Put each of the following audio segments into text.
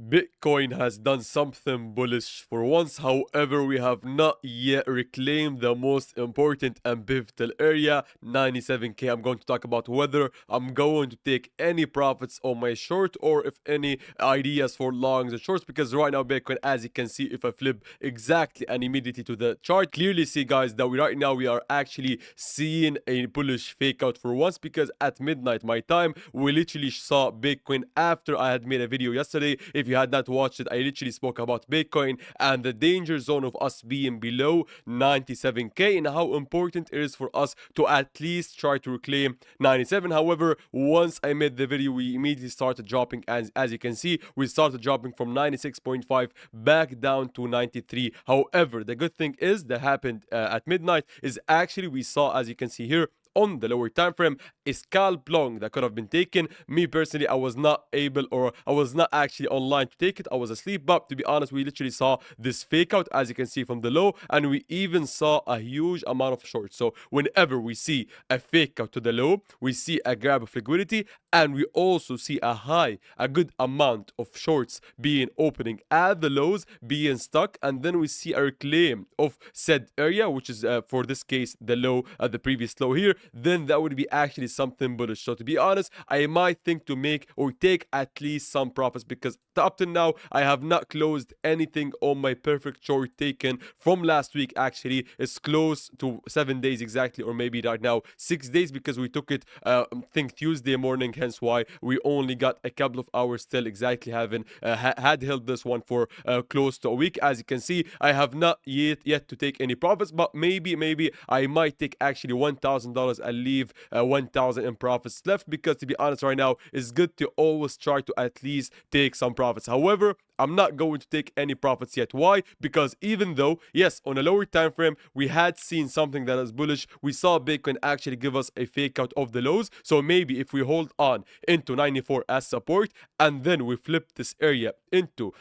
Bitcoin has done something bullish for once. However, we have not yet reclaimed the most important and pivotal area, 97k. I'm going to talk about whether I'm going to take any profits on my short or if any ideas for longs and shorts, because right now Bitcoin, as you can see, if I flip exactly and immediately to the chart, clearly see guys that right now we are actually seeing a bullish fake out for once, because at midnight my time we literally saw Bitcoin after I had made a video yesterday. If you had not watched it, I literally spoke about Bitcoin and the danger zone of us being below 97k and how important it is for us to at least try to reclaim 97. However, once I made the video, we immediately started dropping. As you can see, we started dropping from 96.5 back down to 93. However, the good thing is that happened at midnight is actually we saw, as you can see here, on the lower time frame, a scalp long that could have been taken. Me personally, I was not able, or I was not actually online to take it. I was asleep, but to be honest, we literally saw this fake out, as you can see from the low, and we even saw a huge amount of shorts. So whenever we see a fake out to the low, we see a grab of liquidity, and we also see a good amount of shorts being opening at the lows, being stuck, and then we see a reclaim of said area, which is for this case the low at the previous low here. Then that would be actually something bullish. So to be honest, I might think to make or take at least some profits, because up to now I have not closed anything on my perfect short taken from last week. Actually, it's close to 7 days exactly, or maybe right now 6 days, because we took it I think Tuesday morning, hence why we only got a couple of hours still exactly having had held this one for close to a week. As you can see, I have not yet to take any profits, but maybe I might take actually $1,000 and leave 1,000 in profits left, because to be honest right now it's good to always try to at least take some profits. However, I'm not going to take any profits yet. Why? Because even though, yes, on a lower time frame, we had seen something that is bullish, we saw Bitcoin actually give us a fake out of the lows. So maybe if we hold on into 94 as support, and then we flip this area into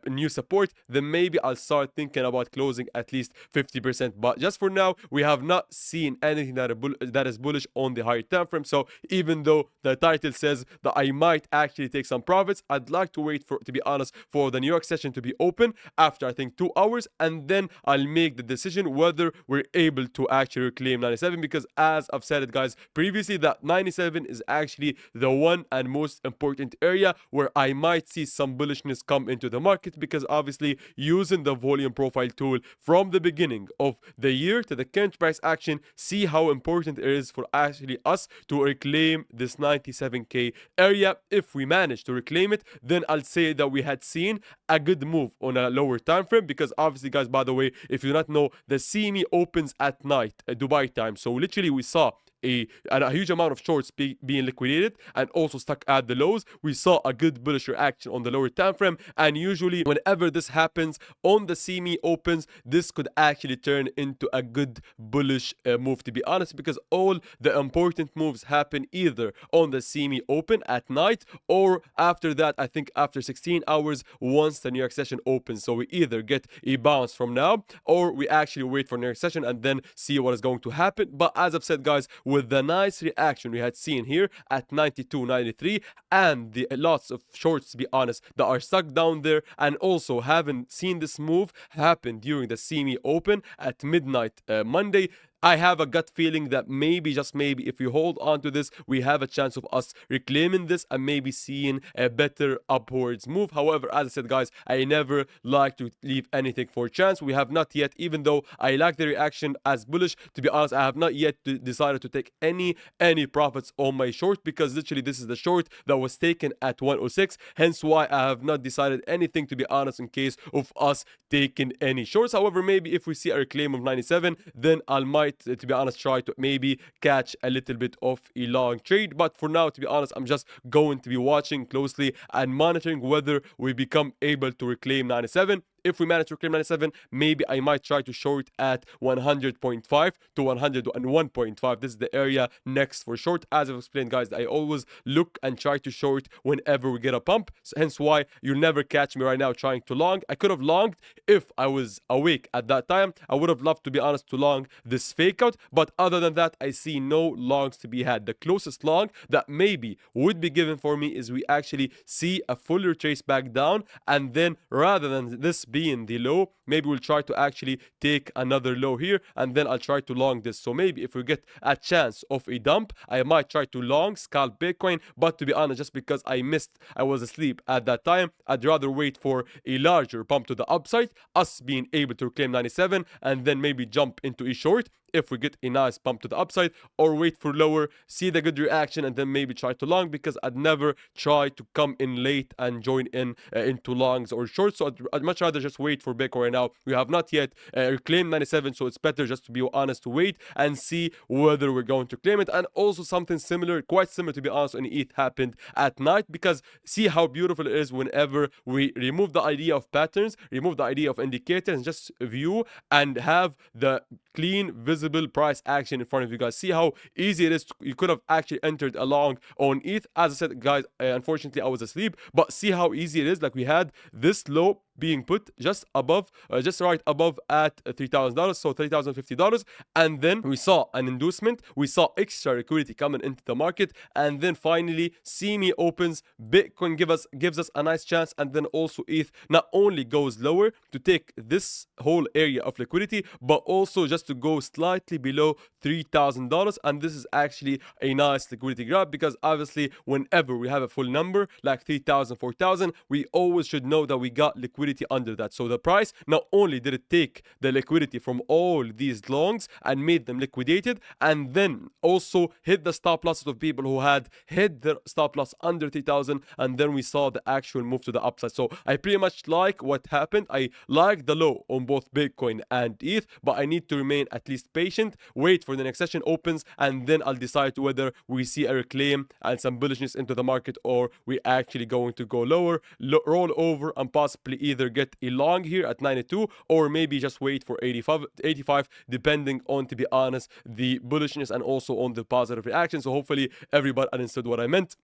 new support, then maybe I'll start thinking about closing at least 50%. But just for now, we have not seen anything that is bullish on the higher time frame. So even though the title says that I might actually take some profits, I'd like to wait for, to be honest, for the New York session to be open after I think 2 hours, and then I'll make the decision whether we're able to actually reclaim 97, because as I've said it guys previously, that 97 is actually the one and most important area where I might see some bullishness come into the market, because obviously using the volume profile tool from the beginning of the year to the current price action, see how important it is for actually us to reclaim this 97k area. If we manage to reclaim it, then I'll say that we had seen a good move on a lower time frame, because obviously guys, by the way, if you do not know, the CME opens at night Dubai time. So literally we saw a huge amount of shorts being liquidated and also stuck at the lows. We saw a good bullish reaction on the lower time frame, and usually whenever this happens on the CME opens, this could actually turn into a good bullish move, to be honest, because all the important moves happen either on the CME open at night, or after that, I think after 16 hours once the New York session opens. So we either get a bounce from now, or we actually wait for New York session and then see what is going to happen. But as I've said guys, with the nice reaction we had seen here at 92, 93, and the lots of shorts, to be honest, that are stuck down there, and also haven't seen this move happen during the CME open at midnight Monday, I have a gut feeling that maybe, just maybe, if we hold on to this, we have a chance of us reclaiming this and maybe seeing a better upwards move. However, as I said guys, I never like to leave anything for chance. We have not yet, even though I like the reaction as bullish, to be honest, I have not yet decided to take any profits on my short, because literally this is the short that was taken at 106, hence why I have not decided anything, to be honest, in case of us taking any shorts. However, maybe if we see a reclaim of 97, then I might, to be honest, try to maybe catch a little bit of a long trade. But for now, to be honest, I'm just going to be watching closely and monitoring whether we become able to reclaim 97. If we manage to reclaim 97, maybe I might try to short at 100.5 to 101.5. This is the area next for short. As I've explained, guys, I always look and try to short whenever we get a pump. So hence why you'll never catch me right now trying to long. I could have longed if I was awake at that time. I would have loved, to be honest, to long this fake out. But other than that, I see no longs to be had. The closest long that maybe would be given for me is we actually see a full retrace back down, and then rather than this being the low, maybe we'll try to actually take another low here, and then I'll try to long this. So maybe if we get a chance of a dump, I might try to long scalp Bitcoin. But to be honest, just because I was asleep at that time, I'd rather wait for a larger pump to the upside, us being able to reclaim 97, and then maybe jump into a short if we get a nice pump to the upside, or wait for lower, see the good reaction, and then maybe try to long, because I'd never try to come in late and join in into longs or shorts. So I'd much rather just wait for Bitcoin right now. We have not yet reclaimed 97, so it's better just to be honest to wait and see whether we're going to claim it. And also something similar, quite similar to be honest, on ETH happened at night, because see how beautiful it is whenever we remove the idea of patterns, remove the idea of indicators, and just view and have the clean visible price action in front of you guys. See how easy it is you could have actually entered along on ETH. As I said, guys, unfortunately I was asleep, but see how easy it is. Like we had this low being put just above, just right above at $3,000, so $3,050, and then we saw an inducement, we saw extra liquidity coming into the market, and then finally CME opens, Bitcoin gives us a nice chance, and then also ETH not only goes lower to take this whole area of liquidity, but also just to go slightly below $3,000. And this is actually a nice liquidity grab, because obviously whenever we have a full number like 3,000, 4,000, we always should know that we got liquidity under that. So the price, not only did it take the liquidity from all these longs and made them liquidated, and then also hit the stop losses of people who had hit their stop loss under 3,000, and then we saw the actual move to the upside. So I pretty much like what happened. I like the low on both Bitcoin and ETH, but I need to remain at least patient, wait for the next session opens, and then I'll decide whether we see a reclaim and some bullishness into the market, or we actually going to go lower, roll over, and possibly either get a long here at 92, or maybe just wait for 85, depending on, to be honest, the bullishness and also on the positive reaction. So hopefully everybody understood what I meant.